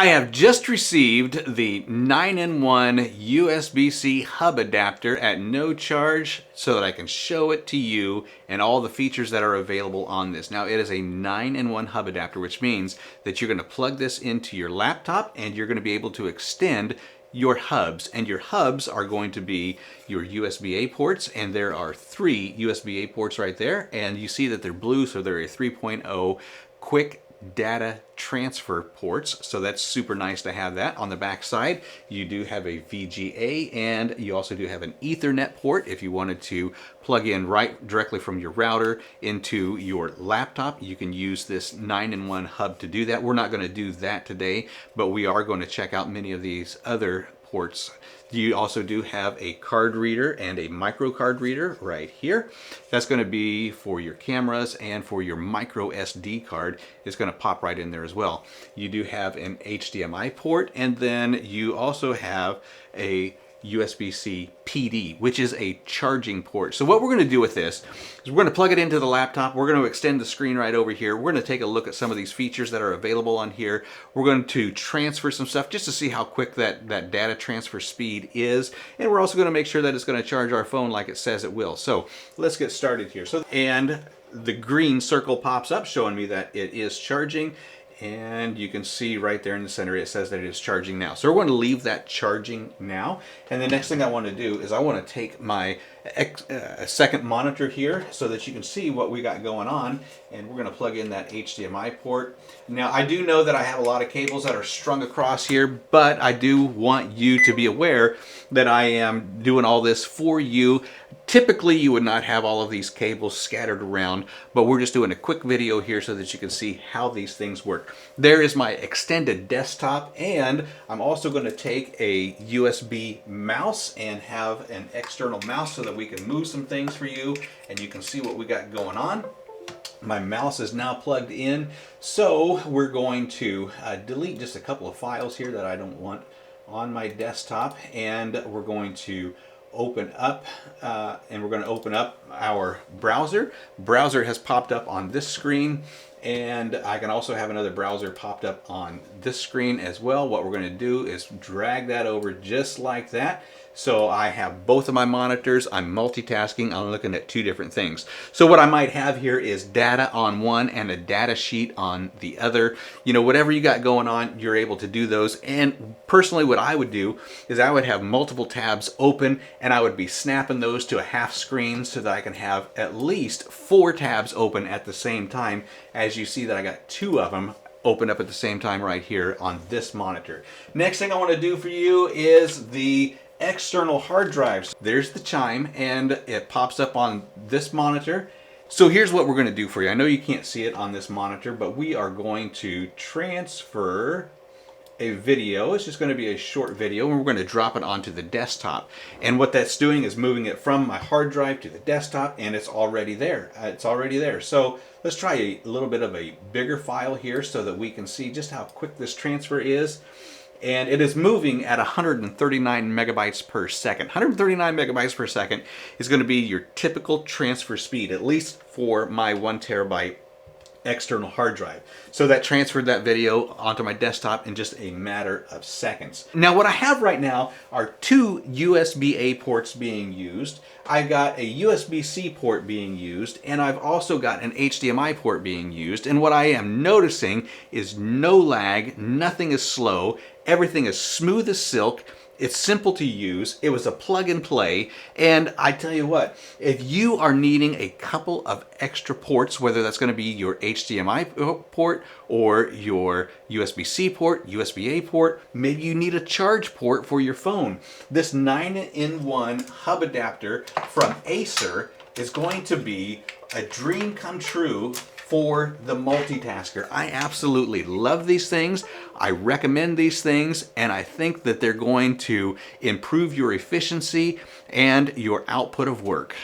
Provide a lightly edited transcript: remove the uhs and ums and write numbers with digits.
I have just received the 9-in-1 USB-C hub adapter at no charge so that I can show it to you and all the features that are available on this. Now, it is a 9-in-1 hub adapter, which means that you're going to plug this into your laptop and you're going to be able to extend your hubs, and your hubs are going to be your USB-A ports, and there are 3 USB-A ports right there, and you see that they're blue, so they're a 3.0 quick data transfer ports, so that's super nice to have that. On the back side, you do have a VGA, and you also do have an Ethernet port if you wanted to plug in right directly from your router into your laptop. You can use this 9-in-1 hub to do that. We're not going to do that today, but we are going to check out many of these other ports. You also do have a card reader and a micro card reader right here. That's going to be for your cameras, and for your micro SD card, it's going to pop right in there as well. You do have an HDMI port, and then you also have a USB-C PD, which is a charging port. So what we're going to do with this is we're going to plug it into the laptop. We're going to extend the screen right over here. We're going to take a look at some of these features that are available on here. We're going to transfer some stuff just to see how quick that data transfer speed is. And we're also going to make sure that it's going to charge our phone like it says it will. So let's get started here. And the green circle pops up showing me that it is charging. And you can see right there in the center, it says that it is charging now. So we're going to leave that charging now. And the next thing I want to do is I want to take my second monitor here so that you can see what we got going on. And we're going to plug in that HDMI port. Now, I do know that I have a lot of cables that are strung across here, but I do want you to be aware that I am doing all this for you. Typically, you would not have all of these cables scattered around, but we're just doing a quick video here so that you can see how these things work. There is my extended desktop, and I'm also going to take a USB mouse and have an external mouse so that we can move some things for you, and you can see what we got going on. My mouse is now plugged in, so we're going to delete just a couple of files here that I don't want on my desktop, and we're going to open up our browser. Browser has popped up on this screen, and I can also have another browser popped up on this screen as well. What we're going to do is drag that over just like that. So I have both of my monitors. I'm multitasking. I'm looking at 2 different things. So what I might have here is data on one and a data sheet on the other. You know, whatever you got going on, you're able to do those. And personally, what I would do is I would have multiple tabs open, and I would be snapping those to a half screen so that I can have at least 4 tabs open at the same time. As you see that I got 2 of them open up at the same time right here on this monitor. Next thing I want to do for you is the external hard drives. There's the chime, and it pops up on this monitor. So here's what we're going to do for you. I know you can't see it on this monitor, but we are going to transfer a video. It's just going to be a short video, and we're going to drop it onto the desktop. And what that's doing is moving it from my hard drive to the desktop, and it's already there. It's already there. So let's try a little bit of a bigger file here so that we can see just how quick this transfer is. And it is moving at 139 megabytes per second. 139 megabytes per second is going to be your typical transfer speed, at least for my 1 terabyte external hard drive. So that transferred that video onto my desktop in just a matter of seconds. Now, what I have right now are 2 USB-A ports being used. I've got a USB-C port being used, and I've also got an HDMI port being used. And what I am noticing is no lag, nothing is slow, everything is smooth as silk. It's simple to use. It was a plug and play. And I tell you what, if you are needing a couple of extra ports, whether that's going to be your HDMI port or your USB-C port, USB-A port, maybe you need a charge port for your phone. This 9-in-1 hub adapter from Acer is going to be a dream come true for the multitasker. I absolutely love these things. I recommend these things, and I think that they're going to improve your efficiency and your output of work.